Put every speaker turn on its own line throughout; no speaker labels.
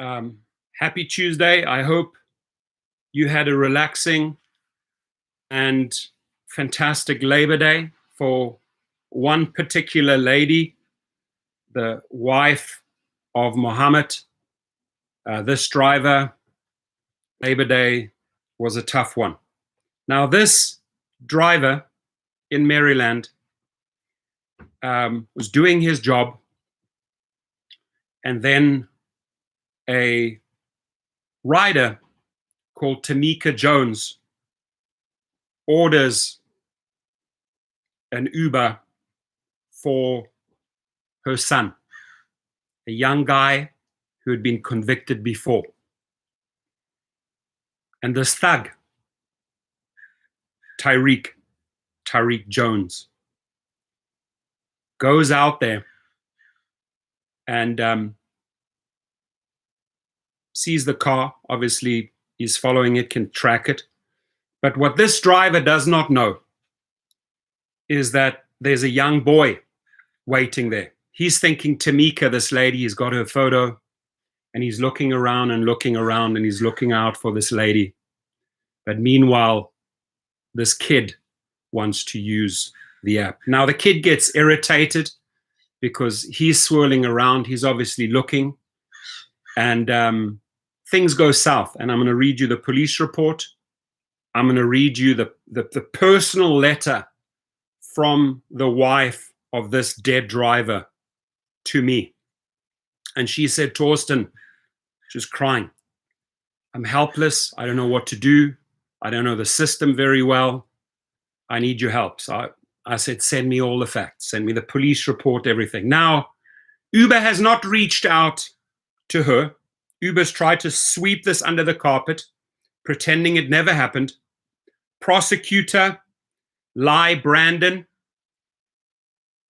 Happy Tuesday. I hope you had a relaxing and fantastic Labor Day. For one particular lady, the wife of Mohammed, this driver, Labor Day was a tough one. Now, this driver in Maryland was doing his job, and then a rider called Tyreke Jones orders an Uber for her son, a young guy who had been convicted before. And this thug, Tyreke Jones, goes out there and sees the car. Obviously, he's following it, can track it. But what this driver does not know is that there's a young boy waiting there. He's thinking Tyreke, this lady, has got her photo, and he's looking around and looking around, and he's looking out for this lady. But meanwhile, this kid wants to use the app. Now, the kid gets irritated because he's swirling around. He's obviously looking, and things go south. And I'm going to read you the police report. I'm going to read you the personal letter from the wife of this dead driver to me. And she said, Torsten, she's crying, I'm helpless. I don't know what to do. I don't know the system very well. I need your help. So I said, send me all the facts. Send me the police report, everything. Now, Uber has not reached out to her. Uber's tried to sweep this under the carpet, pretending it never happened. Prosecutor, Brandon,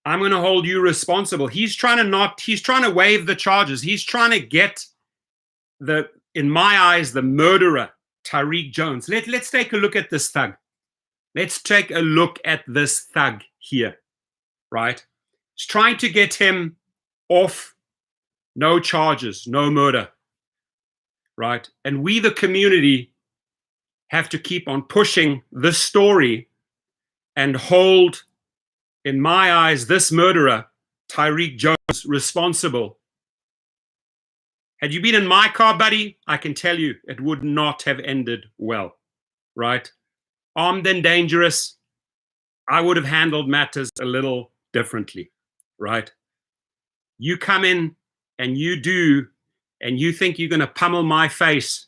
I'm going to hold you responsible. He's trying to waive the charges. He's trying to get in my eyes, the murderer, Tyreke Jones. Let's take a look at this thug. Let's take a look at this thug here, right? He's trying to get him off, no charges, no murder, right? And we, the community, have to keep on pushing this story and hold, in my eyes, this murderer, Tyreke Jones, responsible. Had you been in my car, buddy, I can tell you it would not have ended well, right? Armed and dangerous, I would have handled matters a little differently, right? You come in and you do, and you think you're going to pummel my face,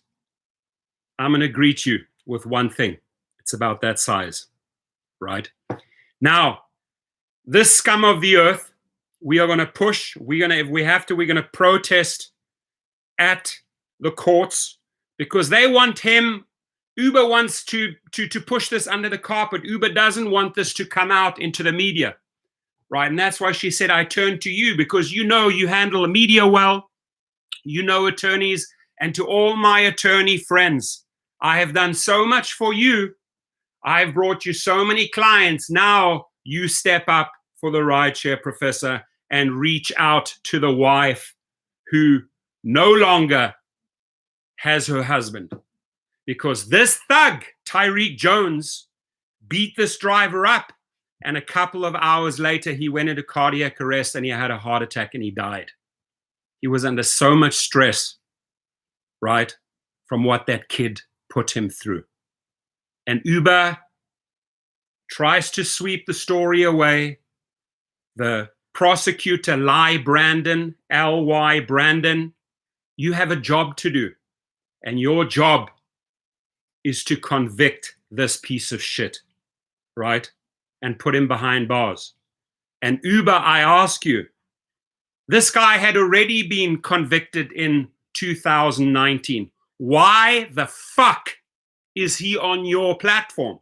I'm going to greet you with one thing. It's about that size, right? Now, this scum of the earth, we are going to push. If we have to, we're going to protest at the courts because they want him. Uber wants to push this under the carpet. Uber doesn't want this to come out into the media, right? And that's why she said, I turn to you because you handle the media well, attorneys, and to all my attorney friends, I have done so much for you. I've brought you so many clients. Now you step up for the rideshare professor and reach out to the wife who no longer has her husband. Because this thug, Tyreke Jones, beat this driver up. And a couple of hours later, he went into cardiac arrest and he had a heart attack and he died. He was under so much stress, right, from what that kid put him through. And Uber tries to sweep the story away. The prosecutor, Brandon, L.Y. Brandon, you have a job to do. And your job is to convict this piece of shit, right? And put him behind bars. And Uber, I ask you, this guy had already been convicted in 2019. Why the fuck is he on your platform?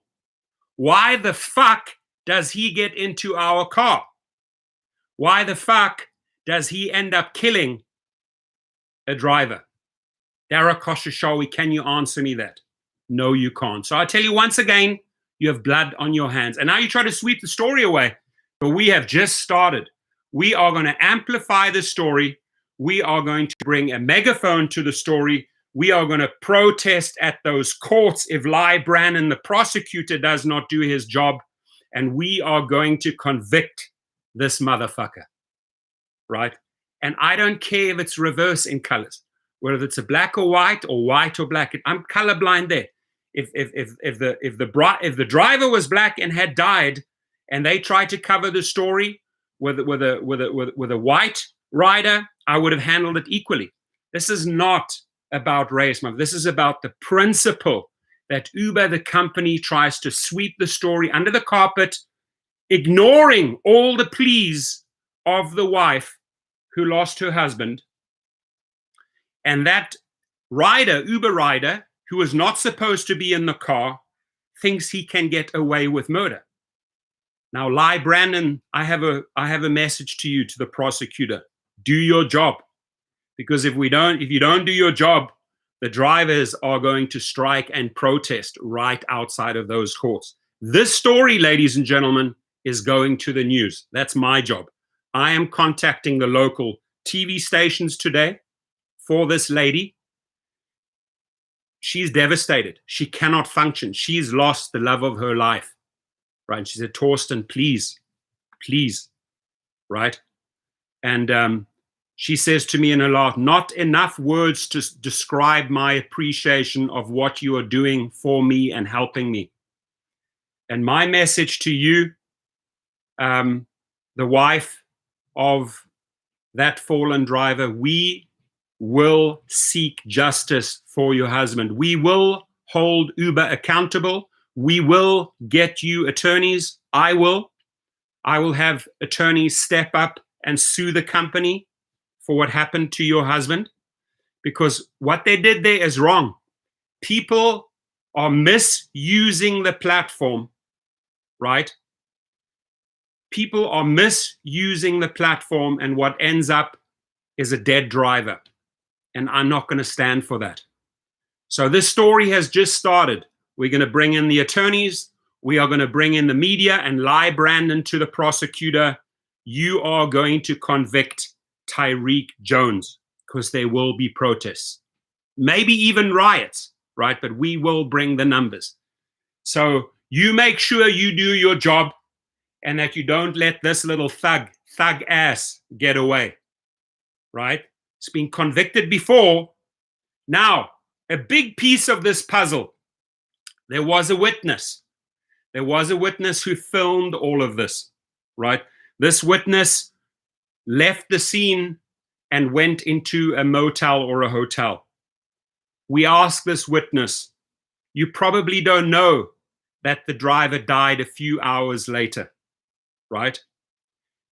Why the fuck does he get into our car? Why the fuck does he end up killing a driver? Dara Koshashawi, can you answer me that? No, you can't. So I tell you once again, you have blood on your hands. And now you try to sweep the story away. But we have just started. We are going to amplify the story. We are going to bring a megaphone to the story. We are going to protest at those courts if Ly Brannon, the prosecutor, does not do his job. And we are going to convict this motherfucker, right? And I don't care if it's reverse in colors, whether it's a black or white or black. I'm colorblind there. If the driver was black and had died, and they tried to cover the story with a white rider, I would have handled it equally. This is not about race, man. This is about the principle that Uber, the company, tries to sweep the story under the carpet, ignoring all the pleas of the wife who lost her husband. And that rider, Uber rider, who was not supposed to be in the car, thinks he can get away with murder. Now, Ly Brannon, I have a message to you, to the prosecutor. Do your job. Because if you don't do your job, the drivers are going to strike and protest right outside of those courts. This story, ladies and gentlemen, is going to the news. That's my job. I am contacting the local TV stations today for this lady. She's devastated. She cannot function. She's lost the love of her life, right? And she said, Torsten, please, right? And she says to me in her laugh, not enough words to describe my appreciation of what you are doing for me and helping me. And my message to you, the wife of that fallen driver, we will seek justice for your husband. We will hold Uber accountable. We will get you attorneys. I will have attorneys step up and sue the company for what happened to your husband, because what they did there is wrong. People are misusing the platform, right? People are misusing the platform, and what ends up is a dead driver. And I'm not going to stand for that. So this story has just started. We're going to bring in the attorneys. We are going to bring in the media and Ly Brannon to the prosecutor. You are going to convict Tyreke Jones, because there will be protests, maybe even riots, right? But we will bring the numbers. So you make sure you do your job and that you don't let this little thug ass get away, right? It's been convicted before. Now, a big piece of this puzzle, there was a witness. There was a witness who filmed all of this, right? This witness left the scene and went into a motel or a hotel. We asked this witness, you probably don't know that the driver died a few hours later, right?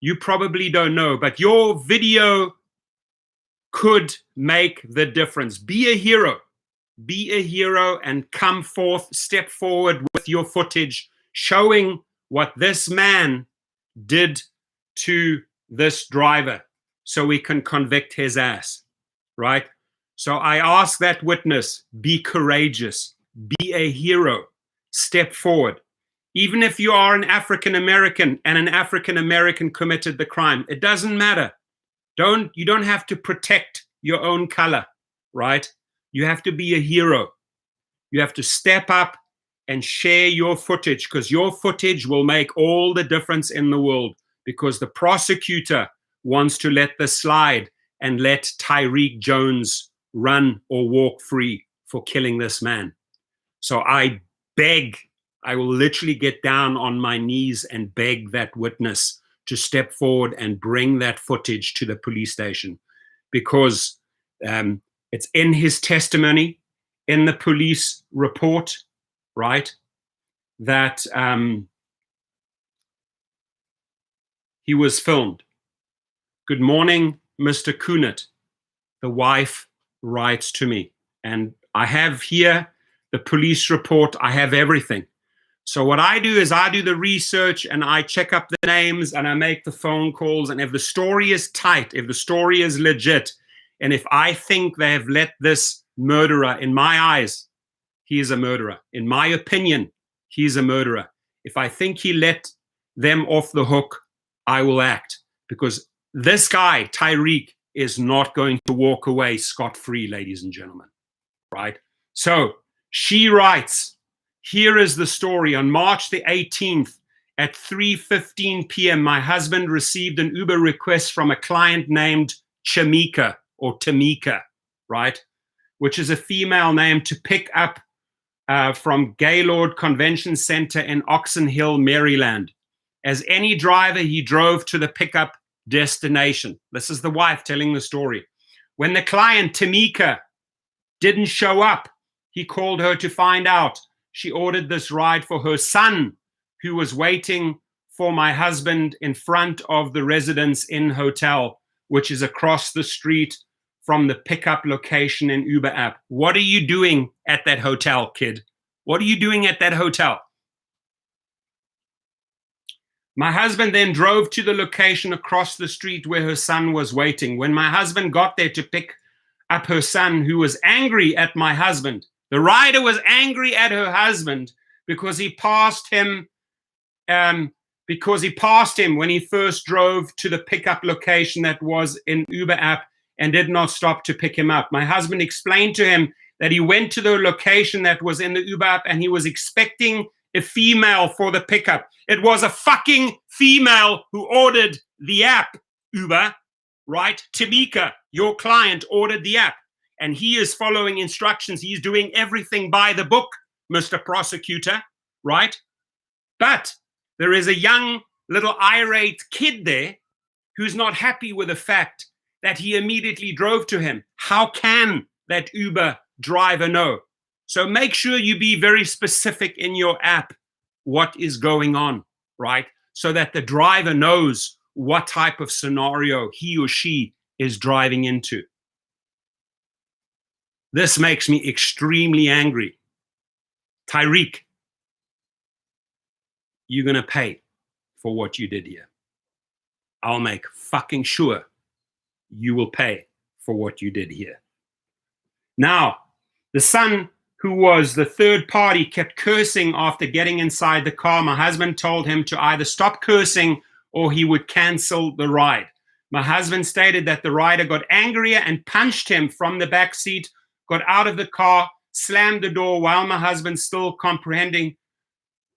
You probably don't know, but your video could make the difference. Be a hero. Be a hero and come forth, step forward with your footage showing what this man did to this driver so we can convict his ass, right? So I ask that witness, be courageous, be a hero, step forward. Even if you are an African American and an African American committed the crime, it doesn't matter. You don't have to protect your own color, right? You have to be a hero. You have to step up and share your footage, because your footage will make all the difference in the world, because the prosecutor wants to let this slide and let Tyreke Jones run or walk free for killing this man. So I beg, I will literally get down on my knees and beg that witness to step forward and bring that footage to the police station, because it's in his testimony, in the police report, right, that he was filmed. Good morning, Mr. Kunert. The wife writes to me, and I have here the police report. I have everything. So what I do is I do the research and I check up the names and I make the phone calls. And if the story is tight, if the story is legit, and if I think they have let this murderer, in my eyes, he is a murderer. In my opinion, he's a murderer. If I think he let them off the hook, I will act. Because this guy, Tyreke, is not going to walk away scot-free, ladies and gentlemen, right? So she writes, here is the story. On March the 18th at 3:15 p.m., my husband received an Uber request from a client named Chamika or Tamika, right? Which is a female name, to pick up from Gaylord Convention Center in Oxon Hill, Maryland. As any driver, he drove to the pickup destination. This is the wife telling the story. When the client, Tamika, didn't show up, he called her to find out. She ordered this ride for her son, who was waiting for my husband in front of the Residence Inn Hotel, which is across the street from the pickup location in Uber app. What are you doing at that hotel, kid? What are you doing at that hotel? My husband then drove to the location across the street where her son was waiting. When my husband got there to pick up her son, who was angry at my husband, the rider was angry at her husband because he passed him when he first drove to the pickup location that was in Uber app and did not stop to pick him up. My husband explained to him that he went to the location that was in the Uber app and he was expecting a female for the pickup. It was a fucking female who ordered the app, Uber, right? Tamika, your client, ordered the app, and he is following instructions. He's doing everything by the book, Mr. Prosecutor, right? But there is a young little irate kid there who's not happy with the fact that he immediately drove to him. How can that Uber driver know? So make sure you be very specific in your app what is going on, right? So that the driver knows what type of scenario he or she is driving into. This makes me extremely angry. Tyreke, you're going to pay for what you did here. I'll make fucking sure you will pay for what you did here. Now, the son, who was the third party, kept cursing after getting inside the car. My husband told him to either stop cursing or he would cancel the ride. My husband stated that the rider got angrier and punched him from the back seat, got out of the car, slammed the door. While my husband still comprehending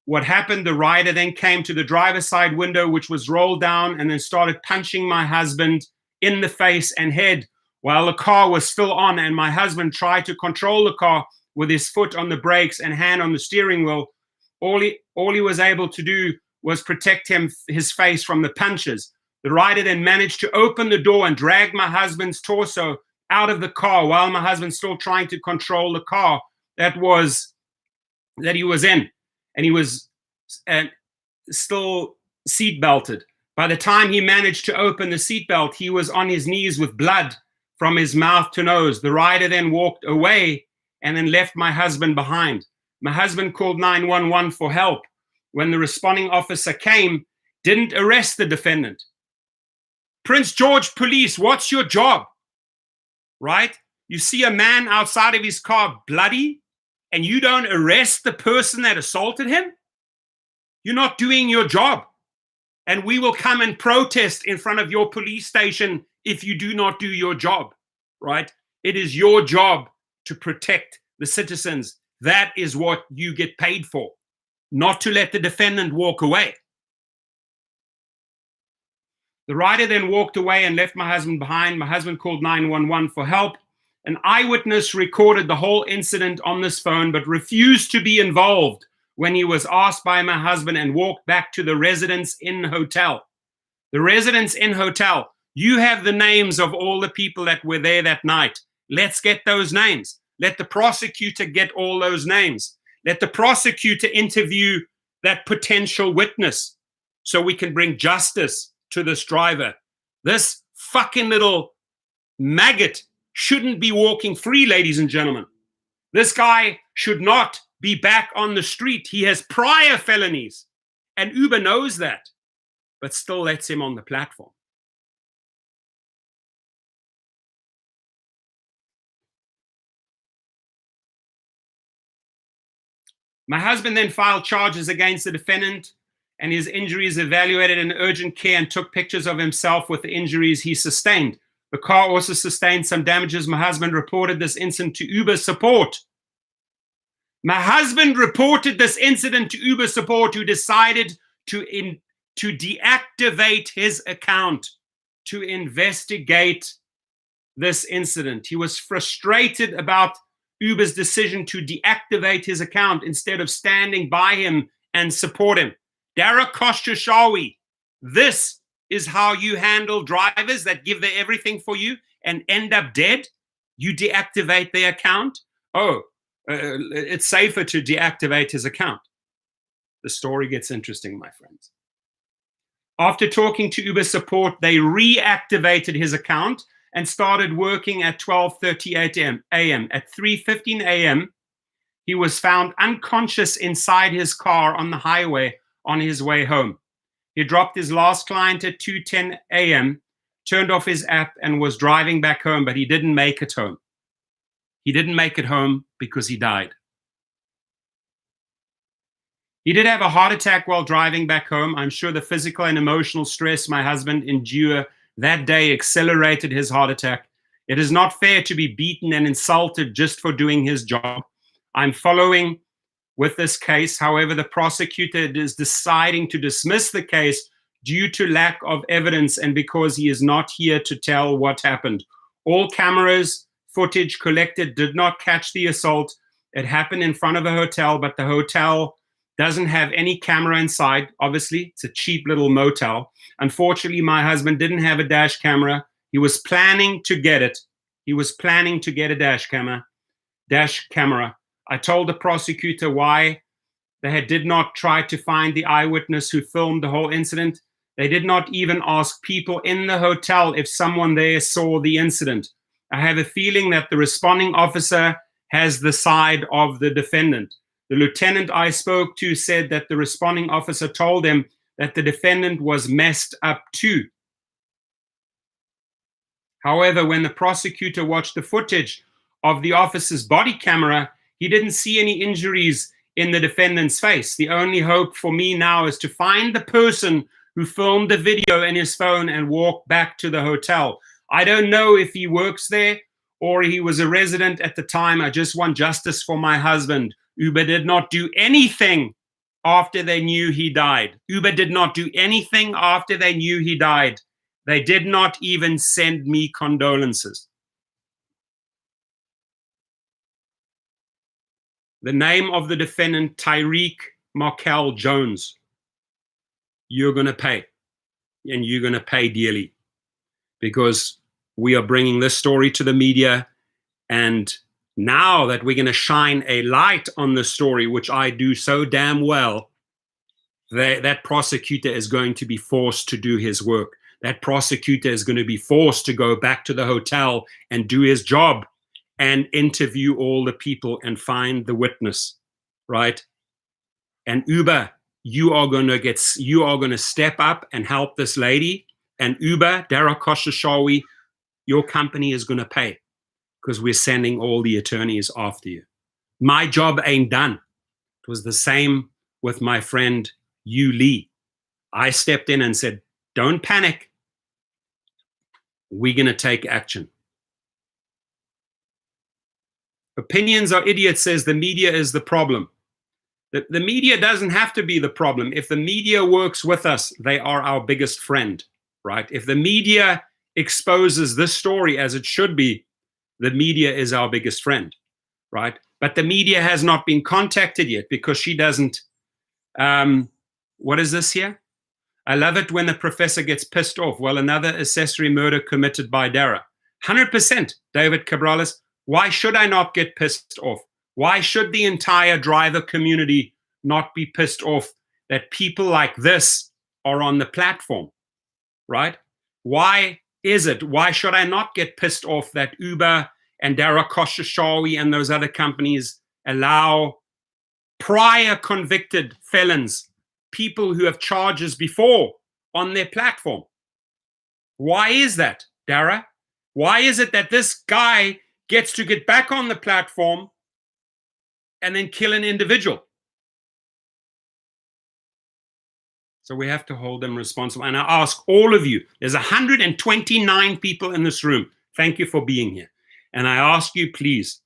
what happened, the rider then came to the driver's side window, which was rolled down, and then started punching my husband in the face and head while the car was still on, and my husband tried to control the car with his foot on the brakes and hand on the steering wheel. All he was able to do was protect his face from the punches. The rider then managed to open the door and drag my husband's torso out of the car while my husband still trying to control the car that he was in, and he was still seat belted. By the time he managed to open the seatbelt, he was on his knees with blood from his mouth to nose. The rider then walked away and then left my husband behind. My husband called 911 for help. When the responding officer came, didn't arrest the defendant. Prince George Police, what's your job? Right? You see a man outside of his car bloody, and you don't arrest the person that assaulted him? You're not doing your job. And we will come and protest in front of your police station if you do not do your job, right? It is your job to protect the citizens. That is what you get paid for, not to let the defendant walk away. The rider then walked away and left my husband behind. My husband called 911 for help. An eyewitness recorded the whole incident on this phone, but refused to be involved when he was asked by my husband, and walked back to the Residence Inn Hotel. The Residence Inn Hotel, you have the names of all the people that were there that night. Let's get those names. Let the prosecutor get all those names. Let the prosecutor interview that potential witness so we can bring justice to this driver. This fucking little maggot shouldn't be walking free, ladies and gentlemen. This guy should not be back on the street. He has prior felonies, and Uber knows that, but still lets him on the platform. My husband then filed charges against the defendant, and his injuries evaluated in urgent care, and took pictures of himself with the injuries he sustained. The car also sustained some damages. My husband reported this incident to Uber support. My husband reported this incident to Uber support, who decided to deactivate his account to investigate this incident. He was frustrated about Uber's decision to deactivate his account instead of standing by him and support him. Dara Koshashawi, this is how you handle drivers that give their everything for you and end up dead? You deactivate their account? It's safer to deactivate his account. The story gets interesting, my friends. After talking to Uber support, they reactivated his account and started working at 12:38 a.m. At 3:15 a.m., he was found unconscious inside his car on the highway on his way home. He dropped his last client at 2:10 a.m., turned off his app, and was driving back home, but he didn't make it home. He didn't make it home because he died. He did have a heart attack while driving back home. I'm sure the physical and emotional stress my husband endured that day accelerated his heart attack. It is not fair to be beaten and insulted just for doing his job. I'm following with this case. However, the prosecutor is deciding to dismiss the case due to lack of evidence and because he is not here to tell what happened. All cameras footage collected did not catch the assault. It happened in front of a hotel, but the hotel doesn't have any camera inside. Obviously, it's a cheap little motel. Unfortunately, my husband didn't have a dash camera. He was planning to get it. He was planning to get a dash camera. I told the prosecutor why they did not try to find the eyewitness who filmed the whole incident. They did not even ask people in the hotel if someone there saw the incident. I have a feeling that the responding officer has the side of the defendant. The lieutenant I spoke to said that the responding officer told him that the defendant was messed up too. However, when the prosecutor watched the footage of the officer's body camera, he didn't see any injuries in the defendant's face. The only hope for me now is to find the person who filmed the video in his phone and walk back to the hotel. I don't know if he works there or he was a resident at the time. I just want justice for my husband. Uber did not do anything after they knew he died. Uber did not do anything after they knew he died. They did not even send me condolences. The name of the defendant, Tyreke Jones. You're going to pay, and you're going to pay dearly, because we are bringing this story to the media, and now that we're going to shine a light on the story, which I do so damn well, that prosecutor is going to be forced to do his work. That prosecutor is going to be forced to go back to the hotel and do his job and interview all the people and find the witness, right? And Uber, you are going to step up and help this lady. And Uber, Dara Koshashawi, your company is going to pay, because we're sending all the attorneys after you. My job ain't done. It was the same with my friend Yu Lee. I stepped in and said, don't panic. We're going to take action. Opinions are idiots says the media is the problem. The media doesn't have to be the problem. If the media works with us, they are our biggest friend, right? If the media exposes this story as it should be, the media is our biggest friend, right? But the media has not been contacted yet because she doesn't. What is this here? I love it when the professor gets pissed off. Well, another accessory murder committed by Dara. 100%, David Cabrales. Why should I not get pissed off? Why should the entire driver community not be pissed off that people like this are on the platform, right? Why is it? Why should I not get pissed off that Uber and Dara Koshashawi and those other companies allow prior convicted felons, people who have charges before, on their platform? Why is that, Dara? Why is it that this guy gets to get back on the platform and then kill an individual? So we have to hold them responsible. And I ask all of you, there's 129 people in this room. Thank you for being here. And I ask you, please,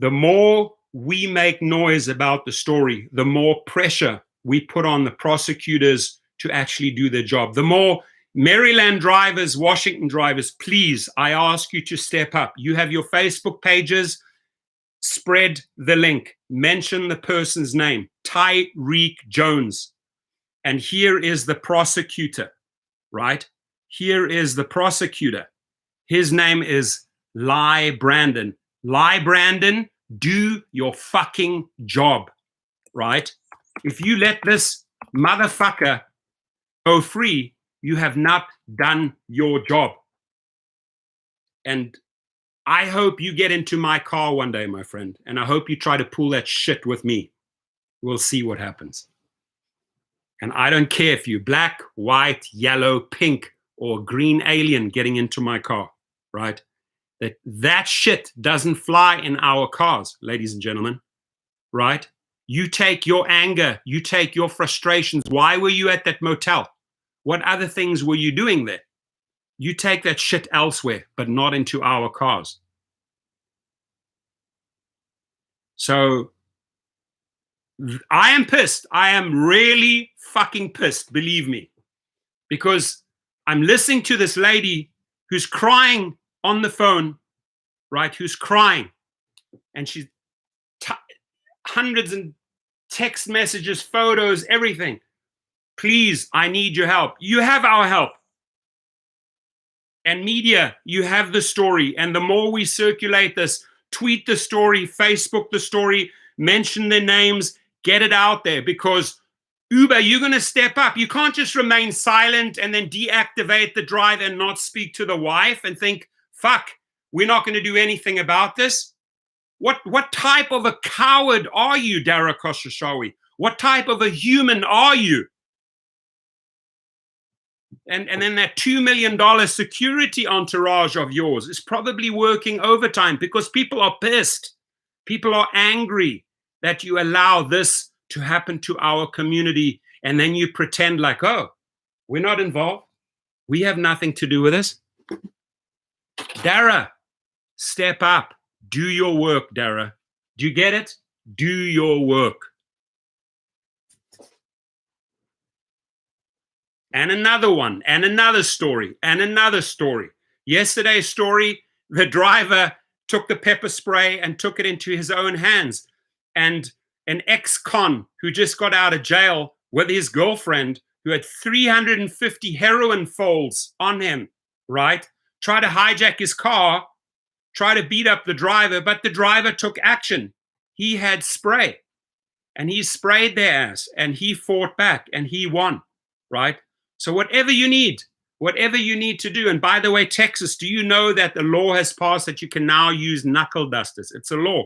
the more we make noise about the story, the more pressure we put on the prosecutors to actually do their job. The more Maryland drivers, Washington drivers, please, I ask you to step up. You have your Facebook pages. Spread the link. Mention the person's name, Tyreke Jones. And here is the prosecutor, right? Here is the prosecutor. His name is Ly Brandon. Ly Brandon, do your fucking job, right? If you let this motherfucker go free, you have not done your job. And I hope you get into my car one day, my friend, and I hope you try to pull that shit with me. We'll see what happens. And I don't care if you're black, white, yellow, pink, or green alien getting into my car, right? That shit doesn't fly in our cars, ladies and gentlemen, right? You take your anger, you take your frustrations. Why were you at that motel? What other things were you doing there? You take that shit elsewhere, but not into our cars. So I am pissed. I am really fucking pissed, believe me, because I'm listening to this lady who's crying on the phone, right? Who's crying, and she's hundreds and text messages, photos, everything. Please, I need your help. You have our help. And media, you have the story. And the more we circulate this, tweet the story, Facebook the story, mention their names, get it out there, because Uber, you're going to step up. You can't just remain silent and then deactivate the driver and not speak to the wife and think, fuck, we're not going to do anything about this. What type of a coward are you, Dara Khosrowshahi? What type of a human are you? And then that $2 million security entourage of yours is probably working overtime because people are pissed. People are angry that you allow this to happen to our community. And then you pretend like, oh, we're not involved. We have nothing to do with this. Dara, step up. Do your work, Dara. Do you get it? Do your work. And another one, and another story, and another story. Yesterday's story, the driver took the pepper spray and took it into his own hands. And an ex-con who just got out of jail with his girlfriend, who had 350 heroin folds on him, right? Tried to hijack his car, tried to beat up the driver, but the driver took action. He had spray, and he sprayed their ass, and he fought back, and he won, right? So whatever you need to do, and by the way, Texas, do you know that the law has passed that you can now use knuckle dusters? It's a law,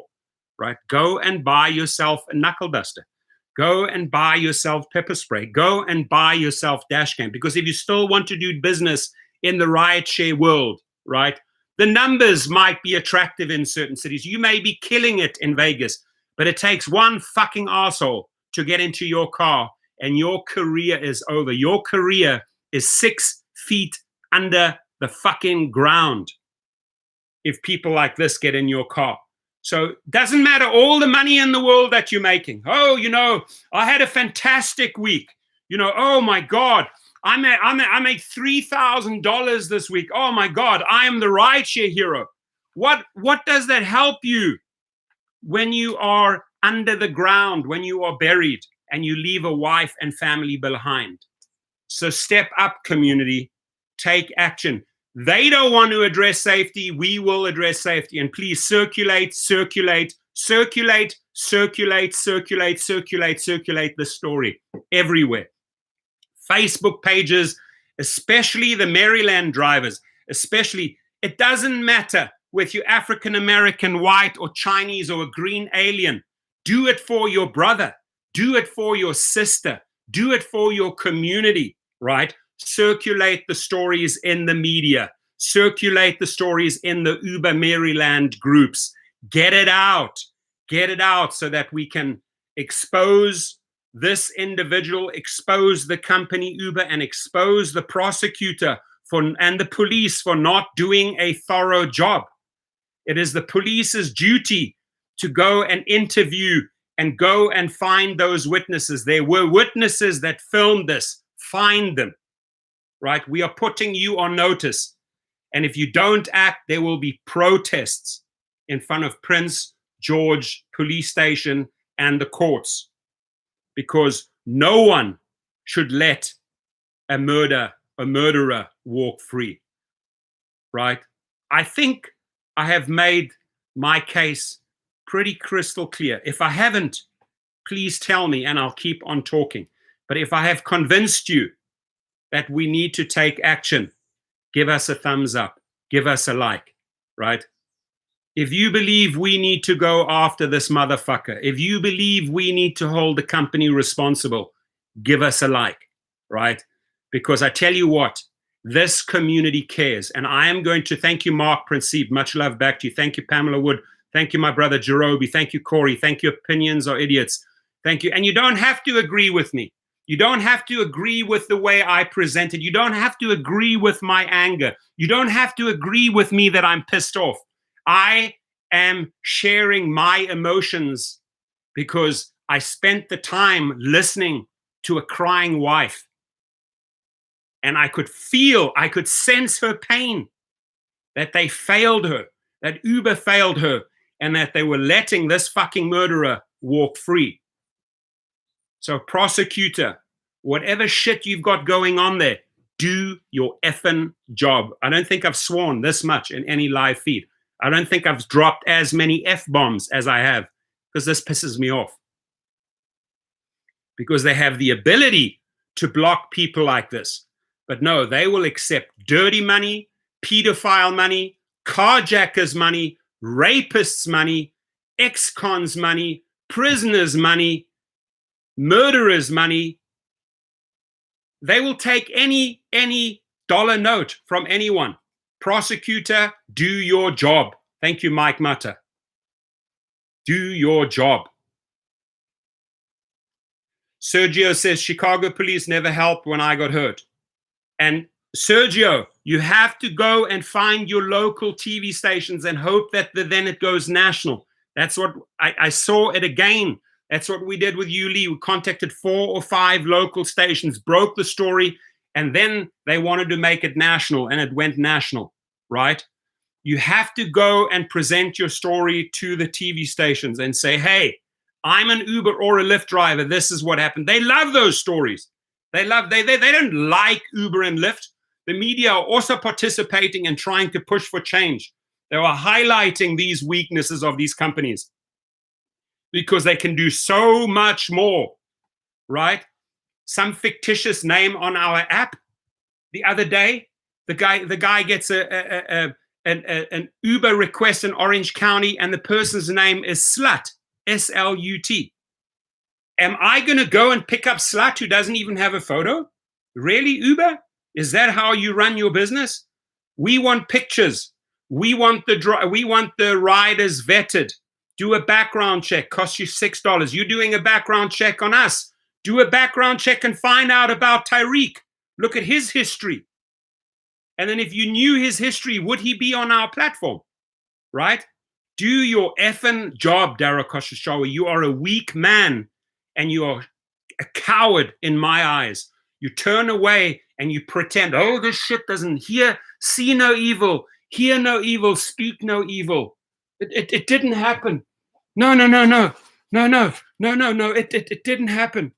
right? Go and buy yourself a knuckle duster. Go and buy yourself pepper spray. Go and buy yourself dash cam. Because if you still want to do business in the riot share world, right, the numbers might be attractive in certain cities. You may be killing it in Vegas, but it takes one fucking asshole to get into your car and your career is over. Your career is 6 feet under the fucking ground if people like this get in your car. So doesn't matter all the money in the world that you're making. Oh, you know, I had a fantastic week. You know, oh my God, I made $3,000 this week. Oh my God, I am the rideshare hero. What does that help you when you are under the ground, when you are buried and you leave a wife and family behind? So step up, community. Take action. They don't want to address safety. We will address safety. And please circulate the story everywhere. Facebook pages, especially the Maryland drivers, especially, it doesn't matter whether you're African American, white, or Chinese, or a green alien. Do it for your brother. Do it for your sister. Do it for your community, right? Circulate the stories in the media. Circulate the stories in the Uber Maryland groups. Get it out. Get it out so that we can expose this individual, expose the company Uber, and expose the prosecutor and the police for not doing a thorough job. It is the police's duty to go and interview and go and find those witnesses. There were witnesses that filmed this. Find them, right? We are putting you on notice. And if you don't act, there will be protests in front of Prince George Police Station and the courts, because no one should let a murderer walk free, right? I think I have made my case pretty crystal clear. If I haven't, please tell me and I'll keep on talking. But if I have convinced you that we need to take action, give us a thumbs up, give us a like, right? If you believe we need to go after this motherfucker, if you believe we need to hold the company responsible, give us a like, right? Because I tell you what, this community cares. And I am going to thank you, Mark Principe. Much love back to you. Thank you, Pamela Wood. Thank you, my brother Jerobi. Thank you, Corey. Thank you, Opinions Are Idiots. Thank you. And you don't have to agree with me. You don't have to agree with the way I presented. You don't have to agree with my anger. You don't have to agree with me that I'm pissed off. I am sharing my emotions because I spent the time listening to a crying wife. And I could feel, I could sense her pain, that they failed her, that Uber failed her, and that they were letting this fucking murderer walk free. So prosecutor, whatever shit you've got going on there, do your effing job. I don't think I've sworn this much in any live feed. I don't think I've dropped as many F-bombs as I have, because this pisses me off. Because they have the ability to block people like this. But no, they will accept dirty money, pedophile money, carjackers money, rapists money, ex-cons money, prisoners money, murderers money. They will take any dollar note from anyone. Prosecutor, do your job. Thank you, Mike Mata. Do your job. Sergio says, Chicago police never helped when I got hurt. And Sergio, you have to go and find your local TV stations and hope that then it goes national. That's what I saw it again. That's what we did with Yuli. We contacted 4 or 5 local stations, broke the story, and then they wanted to make it national, and it went national, right? You have to go and present your story to the TV stations and say, hey, I'm an Uber or a Lyft driver. This is what happened. They love those stories. They don't like Uber and Lyft. The media are also participating and trying to push for change. They are highlighting these weaknesses of these companies because they can do so much more, right? Some fictitious name on our app the other day, the guy gets an Uber request in Orange County, and the person's name is Slut, S-L-U-T. Am I going to go and pick up Slut who doesn't even have a photo? Really, Uber? Is that how you run your business? We want pictures. We want the riders vetted. Do a background check. Costs you $6. You're doing a background check on us. Do a background check and find out about Tyreke. Look at his history. And then if you knew his history, would he be on our platform? Right? Do your effing job, Dara Koshashawa. You are a weak man. And you are a coward in my eyes. You turn away and you pretend, oh, this shit doesn't see no evil, hear no evil, speak no evil. It didn't happen. No, it didn't happen.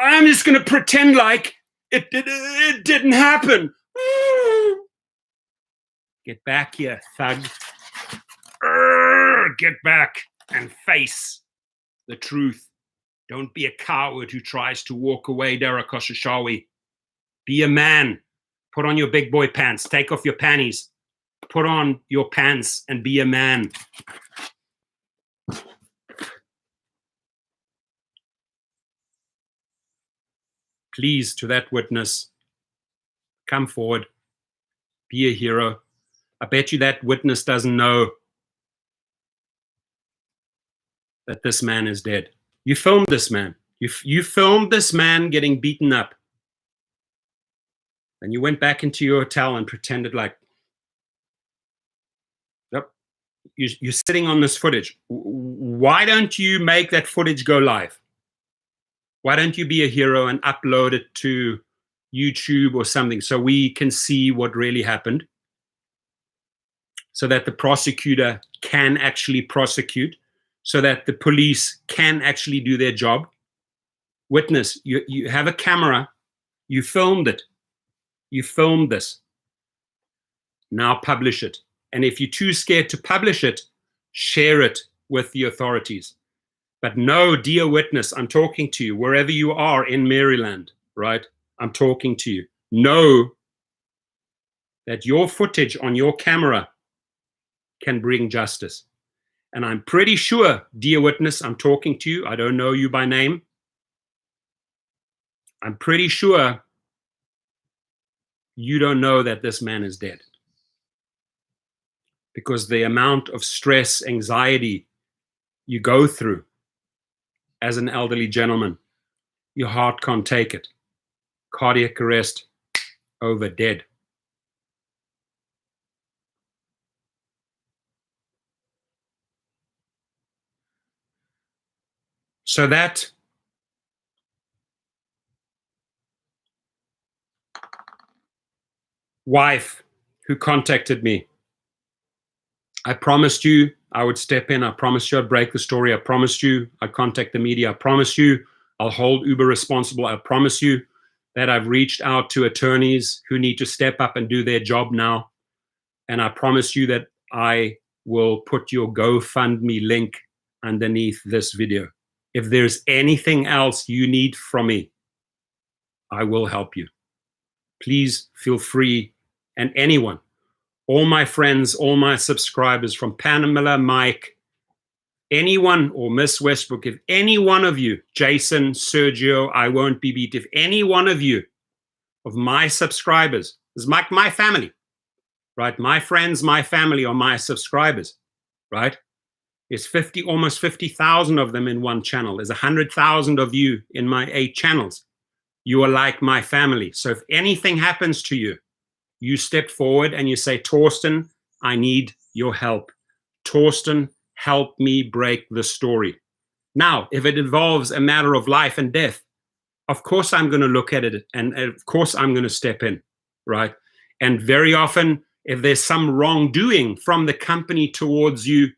I'm just going to pretend like it didn't happen. Get back here, thug. Get back and face the truth. Don't be a coward who tries to walk away, Dara Koshashawi. Be a man. Put on your big boy pants. Take off your panties. Put on your pants and be a man. Please, to that witness, come forward. Be a hero. I bet you that witness doesn't know that this man is dead. You filmed this man. You filmed this man getting beaten up. And you went back into your hotel and pretended like, yep, you're sitting on this footage. Why don't you make that footage go live? Why don't you be a hero and upload it to YouTube or something so we can see what really happened, so that the prosecutor can actually prosecute, so that the police can actually do their job? Witness, you have a camera, you filmed it, you filmed this. Now publish it. And if you're too scared to publish it, share it with the authorities. But no, dear witness, I'm talking to you wherever you are in Maryland, right? I'm talking to you. Know that your footage on your camera can bring justice. And I'm pretty sure, dear witness, I'm talking to you. I don't know you by name. I'm pretty sure you don't know that this man is dead. Because the amount of stress, anxiety you go through as an elderly gentleman, your heart can't take it. Cardiac arrest, over, dead. So that wife who contacted me, I promised you I would step in. I promised you I'd break the story. I promised you I'd contact the media. I promised you I'll hold Uber responsible. I promise you that I've reached out to attorneys who need to step up and do their job now. And I promise you that I will put your GoFundMe link underneath this video. If there's anything else you need from me, I will help you. Please feel free. And anyone, all my friends, all my subscribers, from Pamela, Mike, anyone, or Miss Westbrook, if any one of you, Jason, Sergio, I won't be beat, if any one of you, of my subscribers, is my family, right? My friends, my family are my subscribers, right? There's almost 50,000 of them in one channel. There's 100,000 of you in my 8 channels. You are like my family. So if anything happens to you, you step forward and you say, Torsten, I need your help. Torsten, help me break the story. Now, if it involves a matter of life and death, of course I'm going to look at it, and of course I'm going to step in, right? And very often, if there's some wrongdoing from the company towards you,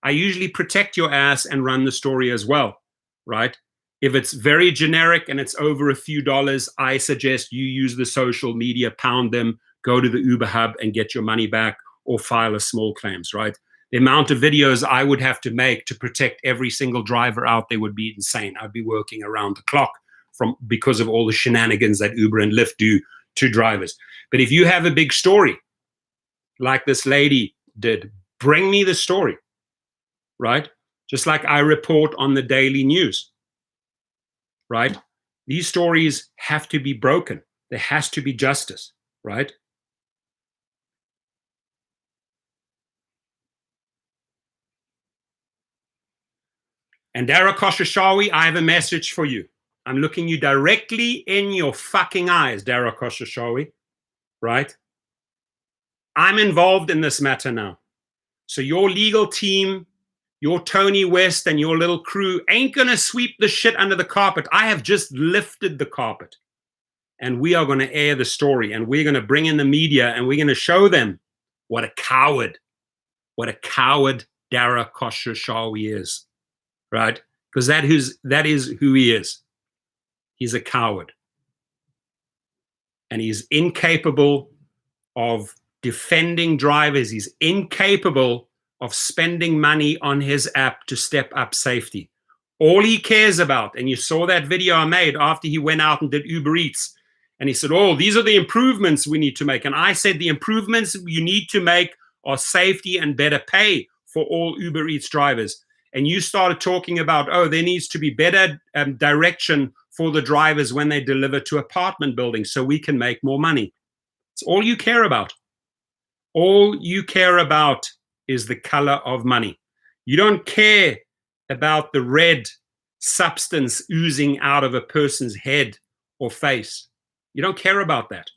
I usually protect your ass and run the story as well, right? If it's very generic and it's over a few dollars, I suggest you use the social media, pound them, go to the Uber hub and get your money back, or file a small claims, right? The amount of videos I would have to make to protect every single driver out there would be insane. I'd be working around the clock because of all the shenanigans that Uber and Lyft do to drivers. But if you have a big story, like this lady did, bring me the story, right? Just like I report on the daily news, right? These stories have to be broken. There has to be justice, right? And Dara Khosrowshahi, I have a message for you. I'm looking you directly in your fucking eyes, Dara Khosrowshahi, right? I'm involved in this matter now. So your legal team, your Tony West and your little crew ain't going to sweep the shit under the carpet. I have just lifted the carpet. And we are going to air the story, and we're going to bring in the media, and we're going to show them what a coward Dara Khosrowshahi is, right? Because that is who he is. He's a coward. And he's incapable of defending drivers. He's incapable of spending money on his app to step up safety. All he cares about, and you saw that video I made after he went out and did Uber Eats, and he said, oh, these are the improvements we need to make. And I said, the improvements you need to make are safety and better pay for all Uber Eats drivers. And you started talking about, oh, there needs to be better direction for the drivers when they deliver to apartment buildings so we can make more money. It's all you care about. All you care about is the color of money. You don't care about the red substance oozing out of a person's head or face. You don't care about that.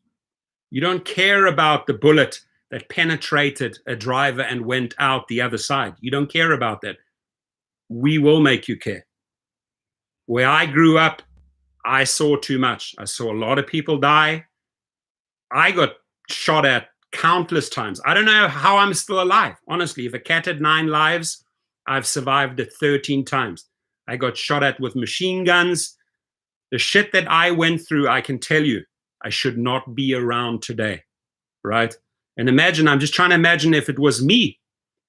You don't care about the bullet that penetrated a driver and went out the other side. You don't care about that. We will make you care. Where I grew up, I saw too much. I saw a lot of people die. I got shot at countless times. I don't know how I'm still alive. Honestly, if a cat had 9 lives, I've survived it 13 times. I got shot at with machine guns. The shit that I went through, I can tell you, I should not be around today, right? And imagine, I'm just trying to imagine if it was me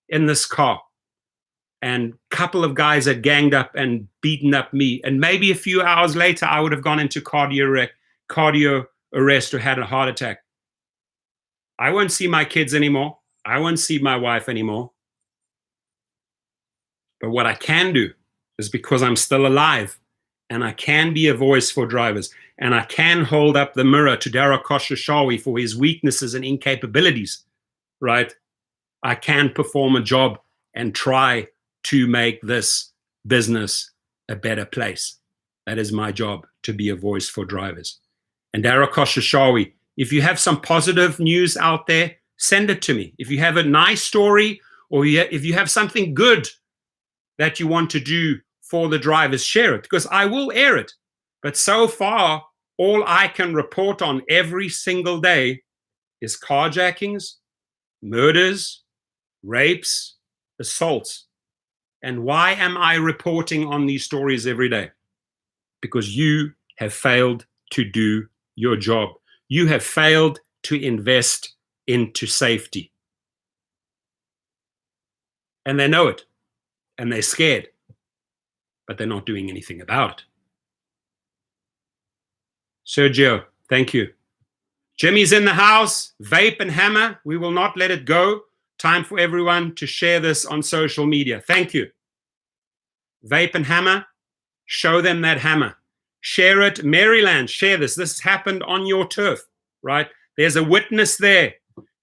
in this car and a couple of guys had ganged up and beaten up me, and maybe a few hours later, I would have gone into cardio arrest or had a heart attack. I won't see my kids anymore. I won't see my wife anymore. But what I can do is, because I'm still alive and I can be a voice for drivers and I can hold up the mirror to Dara Khosrowshahi for his weaknesses and incapabilities, right? I can perform a job and try to make this business a better place. That is my job, to be a voice for drivers. And Dara Khosrowshahi, if you have some positive news out there, send it to me. If you have a nice story, or if you have something good that you want to do for the drivers, share it, because I will air it. But so far, all I can report on every single day is carjackings, murders, rapes, assaults. And why am I reporting on these stories every day? Because you have failed to do your job. You have failed to invest into safety. And they know it. And they're scared. But they're not doing anything about it. Sergio, thank you. Jimmy's in the house. Vape and hammer. We will not let it go. Time for everyone to share this on social media. Thank you. Vape and hammer. Show them that hammer. Share it. Maryland, share this. This happened on your turf, right? There's a witness there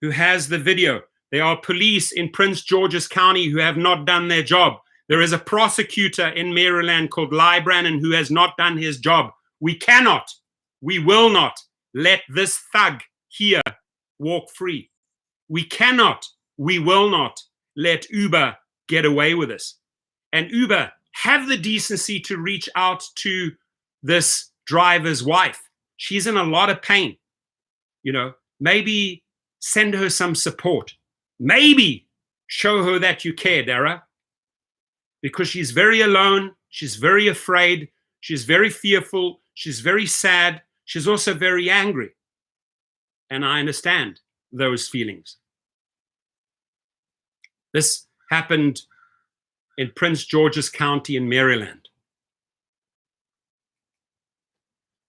who has the video. There are police in Prince George's County who have not done their job. There is a prosecutor in Maryland called Ly Brannon who has not done his job. We cannot, we will not let this thug here walk free. We cannot, we will not let Uber get away with this. And Uber, have the decency to reach out to this driver's wife. She's in a lot of pain. You know, maybe send her some support. Maybe show her that you care, Dara. Because she's very alone. She's very afraid. She's very fearful. She's very sad. She's also very angry. And I understand those feelings. This happened in Prince George's County in Maryland.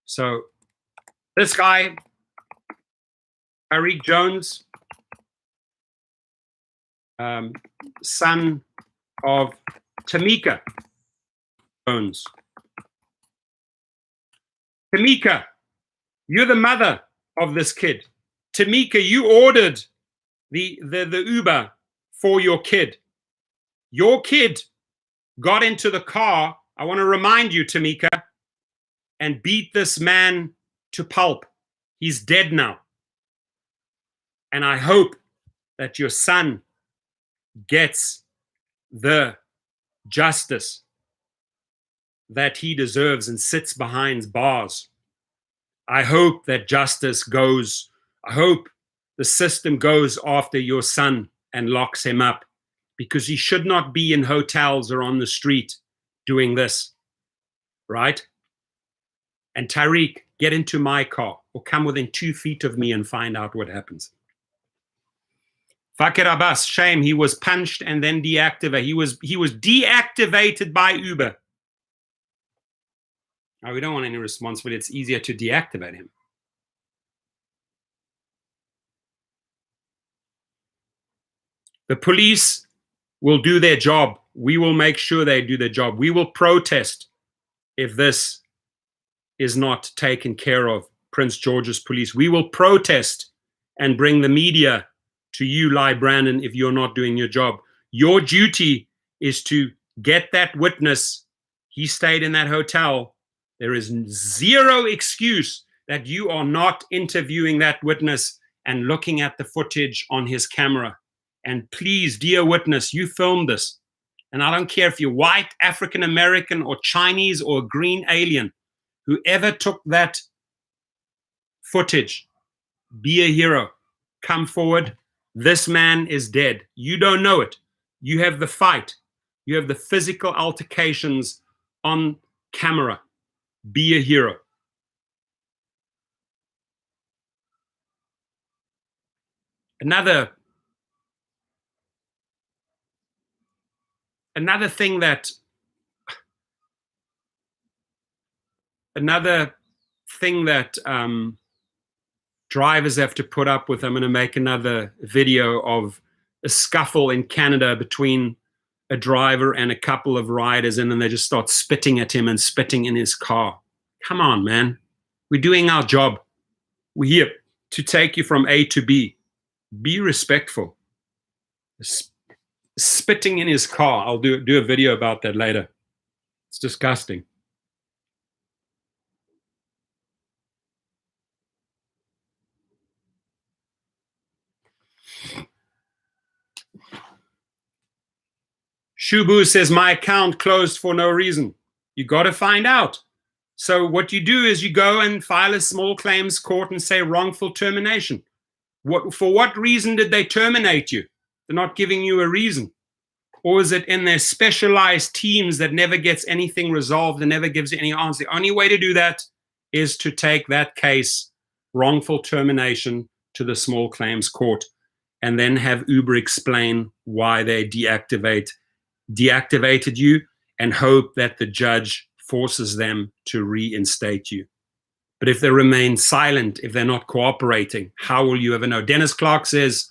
So this guy, Tyreke Jones, son of Tamika Jones. Tamika, you're the mother of this kid. Tamika, you ordered the Uber for your kid. Your kid got into the car, I want to remind you, Tamika, and beat this man to pulp. He's dead now. And I hope that your son gets the justice that he deserves and sits behind bars. I hope that justice goes, I hope the system goes after your son and locks him up, because he should not be in hotels or on the street doing this, right? And Tyreke, get into my car or come within 2 feet of me and find out what happens. Fakir Abbas, shame, he was punched and then deactivated. He was deactivated by Uber. Now, we don't want any responsibility. It's easier to deactivate him. The police will do their job. We will make sure they do their job. We will protest if this is not taken care of, Prince George's police. We will protest and bring the media to you, Ly Brannon, if you're not doing your job. Your duty is to get that witness He stayed in that hotel. There is zero excuse that you are not interviewing that witness and looking at the footage on his camera. And please, dear witness, you filmed this. And I don't care if you're white, African American, or Chinese, or green alien, whoever took that footage, be a hero. Come forward. This man is dead. You don't know it. You have the fight. You have the physical altercations on camera. Be a hero. Another thing that drivers have to put up with. I'm going to make another video of a scuffle in Canada between a driver and a couple of riders, and then they just start spitting at him and spitting in his car. Come on, man. We're doing our job. We're here to take you from A to B. Be respectful. Spitting in his car. I'll do a video about that later. It's disgusting. Shubu says, my account closed for no reason. You got to find out. So what you do is you go and file a small claims court and say wrongful termination. For what reason did they terminate you? They're not giving you a reason. Or is it in their specialized teams that never gets anything resolved and never gives you any answer? The only way to do that is to take that case, wrongful termination, to the small claims court and then have Uber explain why they deactivated you and hope that the judge forces them to reinstate you. But if they remain silent, if they're not cooperating, how will you ever know? Dennis Clark says,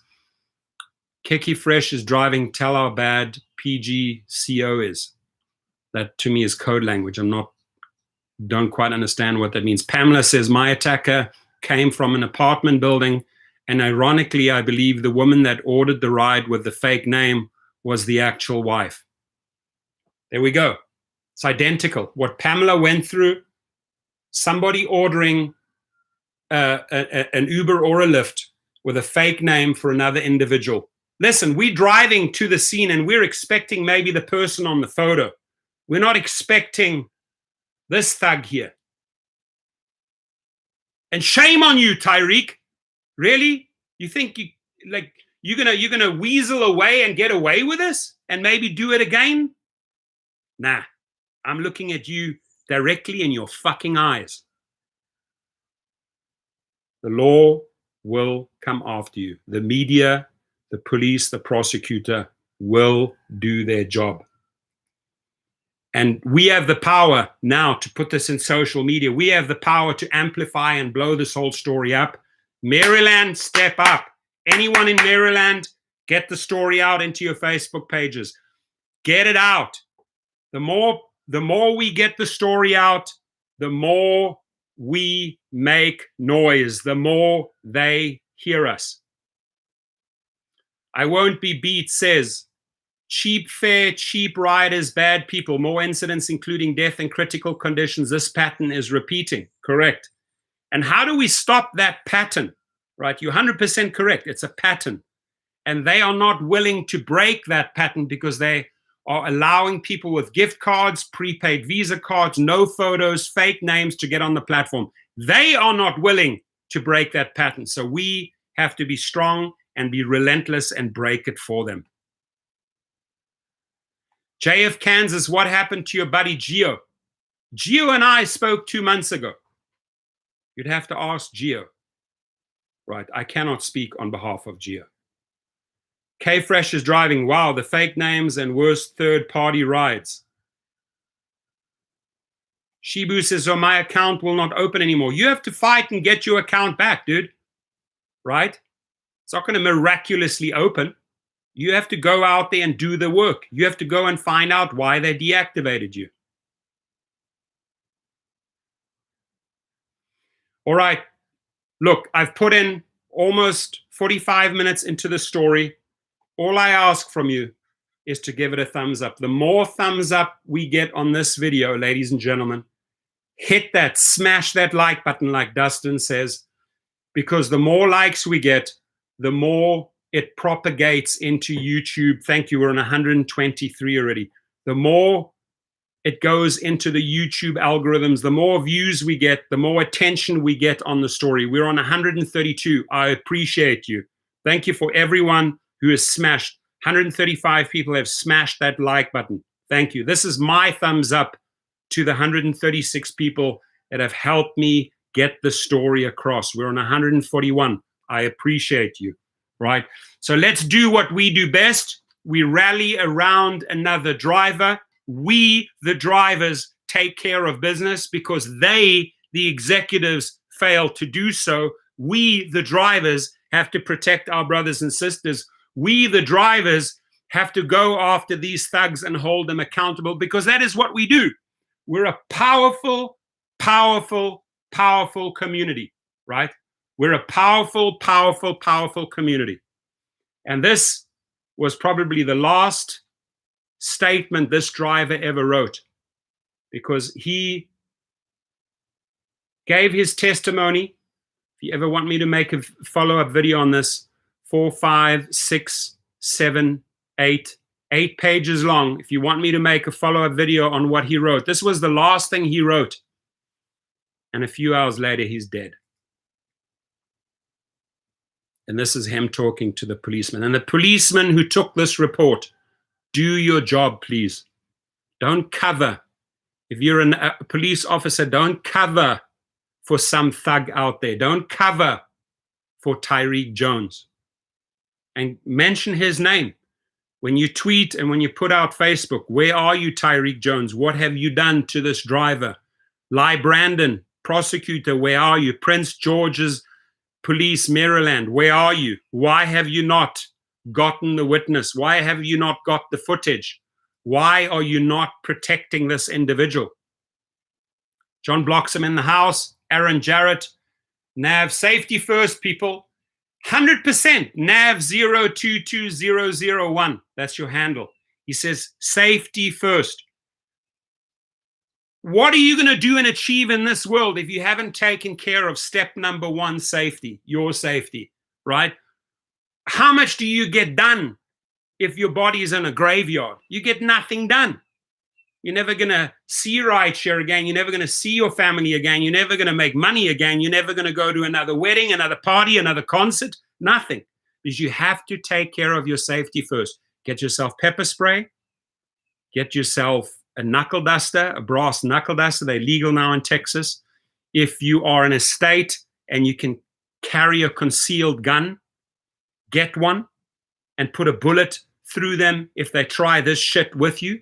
Kiki Fresh is driving, tell how bad PGCO is. That to me is code language. Don't quite understand what that means. Pamela says, my attacker came from an apartment building, and ironically, I believe the woman that ordered the ride with the fake name was the actual wife. There we go. It's identical. What Pamela went through, somebody ordering an Uber or a Lyft with a fake name for another individual. Listen, we're driving to the scene and we're expecting maybe the person on the photo. We're not expecting this thug here. And shame on you, Tyreke. Really? You think you're gonna weasel away and get away with this and maybe do it again? Nah, I'm looking at you directly in your fucking eyes. The law will come after you. The media, the police, the prosecutor will do their job. And we have the power now to put this in social media. We have the power to amplify and blow this whole story up. Maryland, step up. Anyone in Maryland, get the story out into your Facebook pages. Get it out. The more we get the story out, the more we make noise, the more they hear us. I won't be beat says, cheap fare, cheap riders, bad people, more incidents including death and critical conditions. This pattern is repeating. Correct. And how do we stop that pattern? Right? You're 100% correct. It's a pattern. And they are not willing to break that pattern because they are allowing people with gift cards, prepaid Visa cards, no photos, fake names to get on the platform. They are not willing to break that pattern. So we have to be strong and be relentless and break it for them. JF Kansas, what happened to your buddy Gio? Gio and I spoke 2 months ago. You'd have to ask Gio. Right, I cannot speak on behalf of Gio. K-Fresh is driving. Wow, the fake names and worst third-party rides. Shibu says, so my account will not open anymore. You have to fight and get your account back, dude. Right? It's not going to miraculously open. You have to go out there and do the work. You have to go and find out why they deactivated you. All right. Look, I've put in almost 45 minutes into the story. All I ask from you is to give it a thumbs up. The more thumbs up we get on this video, ladies and gentlemen, hit that, smash that like button like Dustin says, because the more likes we get, the more it propagates into YouTube. Thank you, we're on 123 already. The more it goes into the YouTube algorithms, the more views we get, the more attention we get on the story. We're on 132. I appreciate you. Thank you for everyone who has smashed. 135 people have smashed that like button. Thank you. This is my thumbs up to the 136 people that have helped me get the story across. We're on 141. I appreciate you, right? So let's do what we do best. We rally around another driver. We, the drivers, take care of business because they, the executives, fail to do so. We, the drivers, have to protect our brothers and sisters. We, the drivers, have to go after these thugs and hold them accountable because that is what we do. We're a powerful, powerful, powerful community, right? We're a powerful, powerful, powerful community. And this was probably the last statement this driver ever wrote, because he gave his testimony. If you ever want me to make a follow-up video on this, 4, 5, 6, 7, 8 pages long. If you want me to make a follow-up video on what he wrote, this was the last thing he wrote. And a few hours later, he's dead. And this is him talking to the policeman. And the policeman who took this report, do your job, please. Don't cover. If you're a police officer, don't cover for some thug out there. Don't cover for Tyreke Jones. And mention his name. When you tweet and when you put out Facebook, where are you, Tyreke Jones? What have you done to this driver? Brandon, prosecutor, where are you? Prince George's Police, Maryland, where are you? Why have you not gotten the witness? Why have you not got the footage? Why are you not protecting this individual? John Bloxham in the house, Aaron Jarrett, NAV, safety first, people. 100% NAV 022001. That's your handle. He says, safety first. What are you going to do and achieve in this world if you haven't taken care of step number 1, safety, your safety, right? How much do you get done if your body is in a graveyard? You get nothing done. You're never going to see rideshare again. You're never going to see your family again. You're never going to make money again. You're never going to go to another wedding, another party, another concert. Nothing. Because you have to take care of your safety first. Get yourself pepper spray. Get yourself a knuckle duster, a brass knuckle duster. They're legal now in Texas. If you are in a state and you can carry a concealed gun, get one and put a bullet through them if they try this shit with you.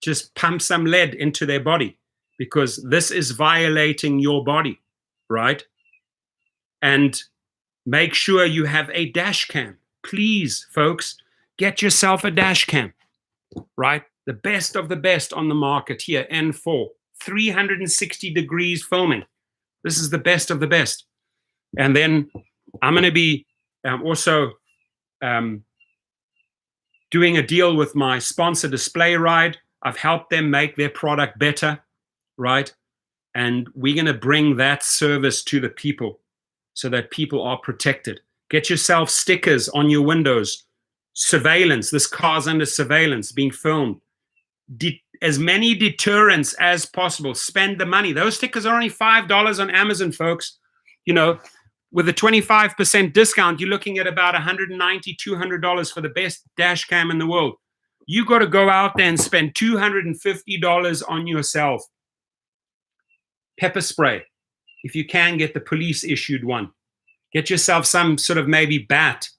Just pump some lead into their body because this is violating your body, right? And make sure you have a dash cam. Please, folks, get yourself a dash cam, right? The best of the best on the market here, N4, 360 degrees filming. This is the best of the best. And then I'm going to be also doing a deal with my sponsor, Display Ride. I've helped them make their product better, right? And we're going to bring that service to the people so that people are protected. Get yourself stickers on your windows. Surveillance. This car's under surveillance, being filmed. As many deterrents as possible. Spend the money. Those stickers are only $5 on Amazon, folks. You know, with a 25% discount, you're looking at about $190, $200 for the best dash cam in the world. You got to go out there and spend $250 on yourself. Pepper spray. If you can, get the police issued one. Get yourself some sort of maybe bat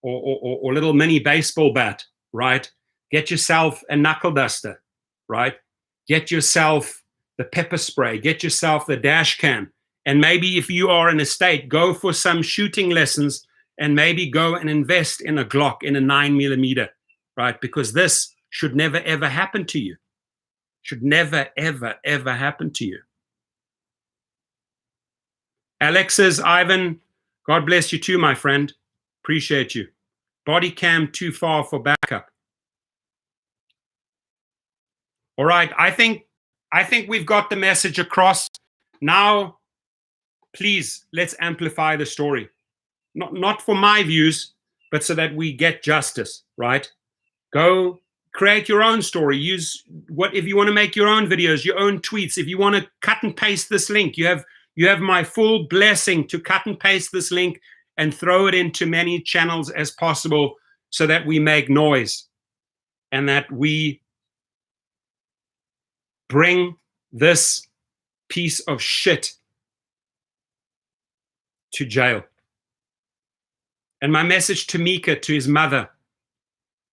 or little mini baseball bat, right? Get yourself a knuckle duster, right? Get yourself the pepper spray. Get yourself the dash cam. And maybe if you are in a state, go for some shooting lessons and maybe go and invest in a Glock, in a 9mm, right? Because this should never, ever happen to you. Should never, ever, ever happen to you. Alex says, Ivan, God bless you too, my friend. Appreciate you. Body cam too far for backup. All right. I think we've got the message across. Now, please, let's amplify the story. Not for my views, but so that we get justice, right? Go create your own story. Use what if you want to make your own videos, your own tweets. If you want to cut and paste this link, you have my full blessing to cut and paste this link and throw it into many channels as possible so that we make noise and that we bring this piece of shit to jail. And my message to Mika, to his mother,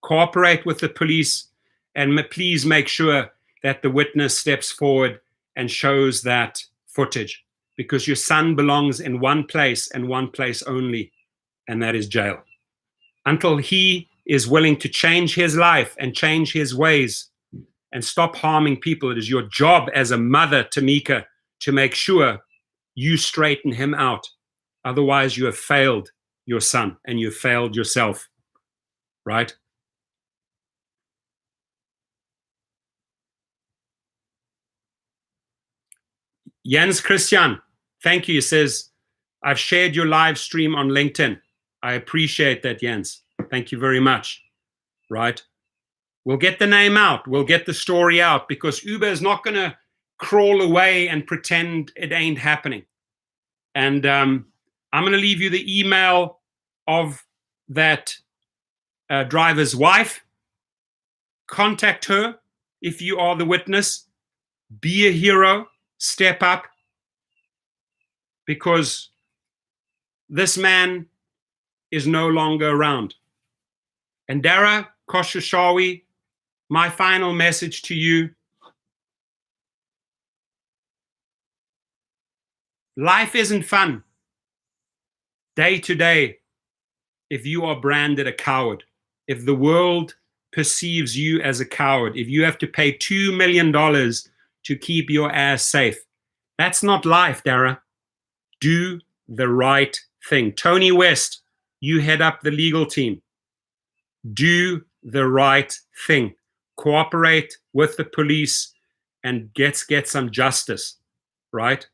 cooperate with the police and please make sure that the witness steps forward and shows that footage, because your son belongs in one place and one place only, and that is jail. Until he is willing to change his life and change his ways and stop harming people, it is your job as a mother, Tamika, to make sure you straighten him out. Otherwise, you have failed your son and you have failed yourself, right? Jens Christian, thank you. He says, I've shared your live stream on LinkedIn. I appreciate that, Jens. Thank you very much, right? We'll get the name out. We'll get the story out, because Uber is not going to crawl away and pretend it ain't happening. And I'm going to leave you the email of that driver's wife. Contact her if you are the witness. Be a hero. Step up. Because this man is no longer around. And Dara Koshashawi, my final message to you: life isn't fun day to day if you are branded a coward, if the world perceives you as a coward, if you have to pay $2 million to keep your ass safe. That's not life, Dara. Do the right thing. Tony West, you head up the legal team. Do the right thing. Cooperate with the police and get some justice, right?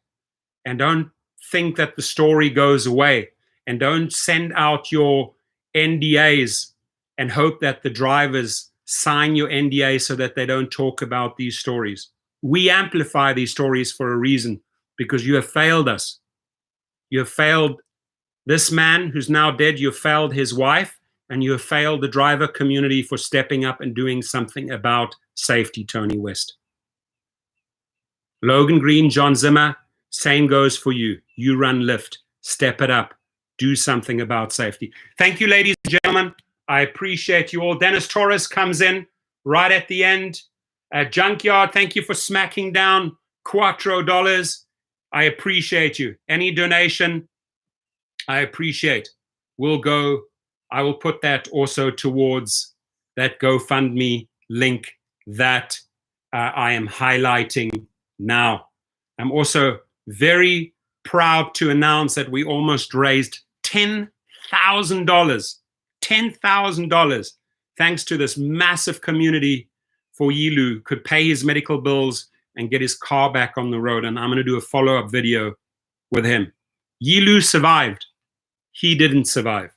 And don't think that the story goes away. And don't send out your NDAs and hope that the drivers sign your NDA so that they don't talk about these stories. We amplify these stories for a reason, because you have failed us. You have failed this man who's now dead. You have failed his wife, and you have failed the driver community for stepping up and doing something about safety, Tony West. Logan Green, John Zimmer, same goes for you. You run Lyft. Step it up. Do something about safety. Thank you, ladies and gentlemen. I appreciate you all. Dennis Torres comes in right at the end. Junkyard, thank you for smacking down $4. I appreciate you. Any donation, I appreciate. I will put that also towards that GoFundMe link that I am highlighting now. I'm also very proud to announce that we almost raised $10,000. $10,000 thanks to this massive community for Yilu could pay his medical bills and get his car back on the road. And I'm going to do a follow-up video with him. Yilu survived. He didn't survive.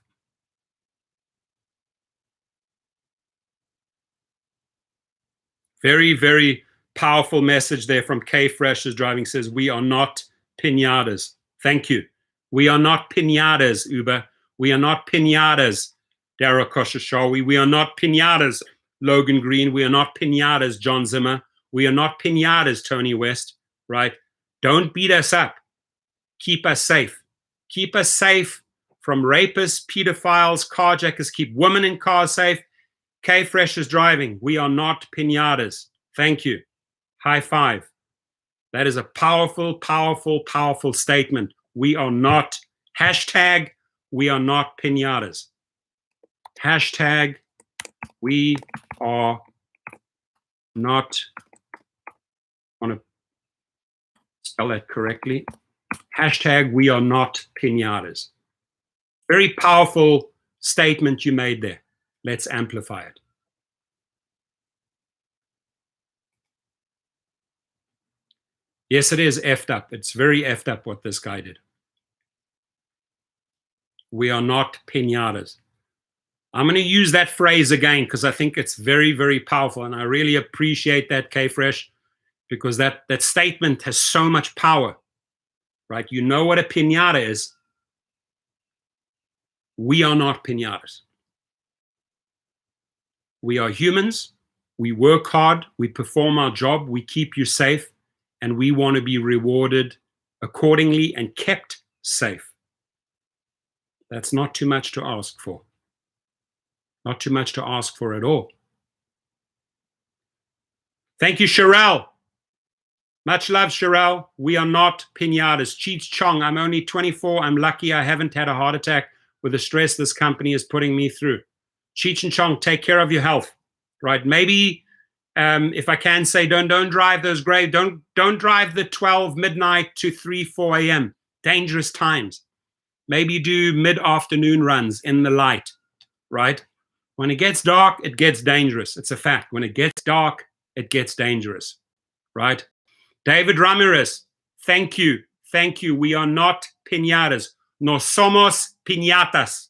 Very, very powerful message there from K Fresh is driving. Says, we are not pinatas. Thank you. We are not pinatas, Uber. We are not pinatas, Dara Koshashawi. We are not pinatas, Logan Green. We are not pinatas, John Zimmer. We are not pinatas, Tony West, right? Don't beat us up. Keep us safe. Keep us safe from rapists, pedophiles, carjackers. Keep women in cars safe. K Fresh is driving. We are not pinatas. Thank you. High five. That is a powerful, powerful, powerful statement. We are not, hashtag, we are not pinatas. Hashtag, we are not, I want to spell that correctly. Hashtag, we are not pinatas. Very powerful statement you made there. Let's amplify it. Yes, it is effed up. It's very effed up what this guy did. We are not piñatas. I'm going to use that phrase again because I think it's very, very powerful. And I really appreciate that, K-Fresh, because that statement has so much power, right? You know what a piñata is. We are not piñatas. We are humans. We work hard. We perform our job. We keep you safe. And we want to be rewarded accordingly and kept safe. That's not too much to ask for. Not too much to ask for at all. Thank you, Sherelle. Much love, Sherelle. We are not piñatas. Cheech Chong, I'm only 24. I'm lucky I haven't had a heart attack with the stress this company is putting me through. Cheech and Chong, take care of your health, right? Maybe, if I can say, don't drive those grave, don't drive the 12 midnight to 3, 4 a.m. Dangerous times. Maybe do mid-afternoon runs in the light, right? When it gets dark, it gets dangerous. It's a fact. When it gets dark, it gets dangerous, right? David Ramirez, thank you. Thank you. We are not piñatas. No somos piñatas.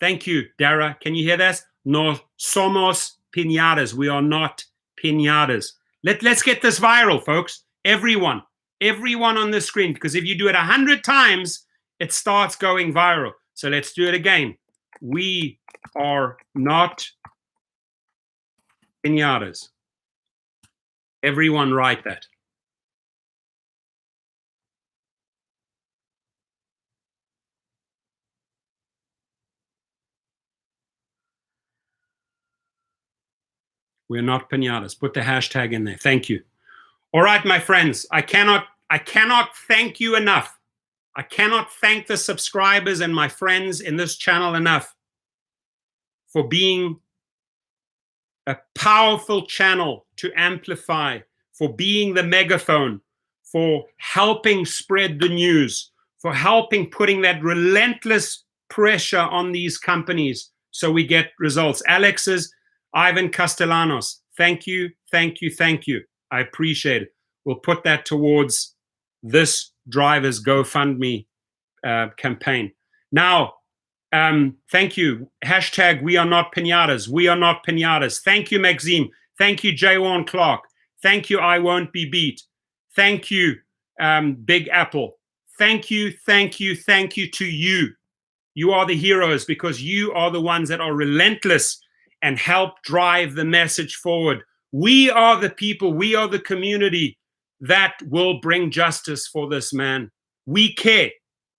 Thank you, Dara. Can you hear this? No somos piñatas. We are not piñatas. Let's get this viral, folks. Everyone on the screen, because if you do it 100 times, it starts going viral. So let's do it again. We are not piñatas. Everyone write that. We're not piñatas. Put the hashtag in there. Thank you. All right, my friends. I cannot thank you enough. I cannot thank the subscribers and my friends in this channel enough for being a powerful channel to amplify, for being the megaphone, for helping spread the news, for helping putting that relentless pressure on these companies so we get results. Alex's, Ivan Castellanos, thank you, thank you, thank you. I appreciate it. We'll put that towards this driver's GoFundMe campaign. Now, thank you. Hashtag we are not piñatas. We are not piñatas. Thank you, Maxime. Thank you, Jaywan Clark. Thank you, I Won't Be Beat. Thank you, Big Apple. Thank you, thank you, thank you to you. You are the heroes because you are the ones that are relentless and help drive the message forward. We are the people, we are the community that will bring justice for this man. We care,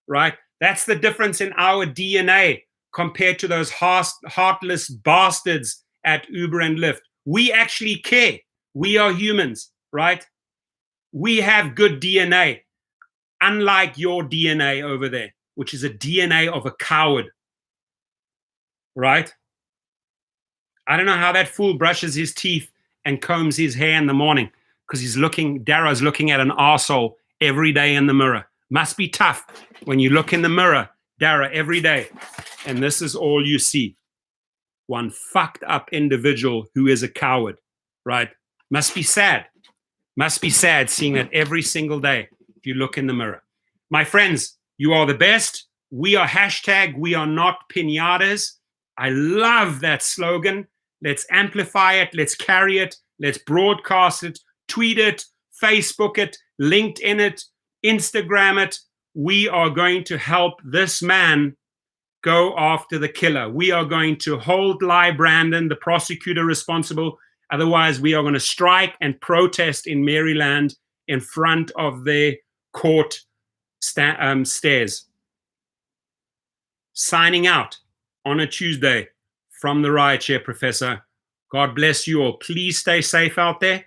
right? That's the difference in our DNA compared to those heartless bastards at Uber and Lyft. We actually care. We are humans, right? We have good DNA, unlike your DNA over there, which is a DNA of a coward, right? I don't know how that fool brushes his teeth and combs his hair in the morning because Dara's looking at an arsehole every day in the mirror. Must be tough when you look in the mirror, Dara, every day, and this is all you see. One fucked up individual who is a coward, right? Must be sad. Must be sad seeing that every single day if you look in the mirror. My friends, you are the best. We are hashtag we are not piñatas. I love that slogan. Let's amplify it. Let's carry it. Let's broadcast it, tweet it, Facebook it, LinkedIn it, Instagram it. We are going to help this man go after the killer. We are going to hold Ly Brandon, the prosecutor, responsible. Otherwise, we are going to strike and protest in Maryland in front of their court stairs. Signing out on a Tuesday from the Riot Share, Professor. God bless you all. Please stay safe out there.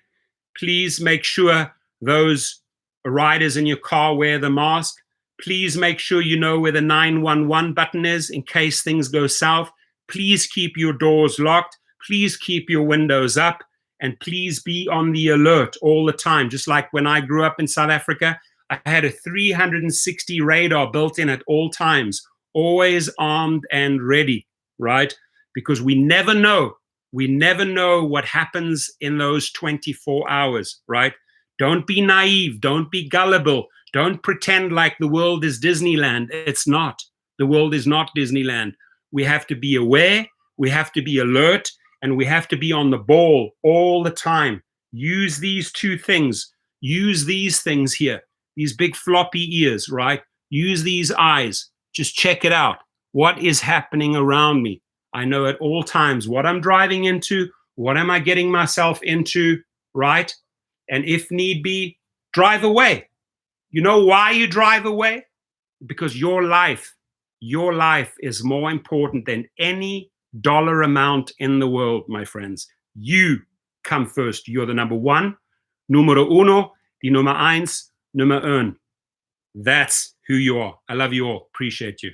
Please make sure those riders in your car wear the mask. Please make sure you know where the 911 button is in case things go south. Please keep your doors locked. Please keep your windows up. And please be on the alert all the time. Just like when I grew up in South Africa, I had a 360 radar built in at all times, always armed and ready, right? Because we never know what happens in those 24 hours, right? Don't be naive. Don't be gullible. Don't pretend like the world is Disneyland. It's not. The world is not Disneyland. We have to be aware, we have to be alert, and we have to be on the ball all the time. Use these two things. Use these things here, these big floppy ears, right? Use these eyes. Just check it out. What is happening around me? I know at all times what I'm driving into, what am I getting myself into, right? And if need be, drive away. You know why you drive away? Because your life is more important than any dollar amount in the world, my friends. You come first. You're the number one. Numero uno, die Nummer eins, Nummer un. That's who you are. I love you all. Appreciate you.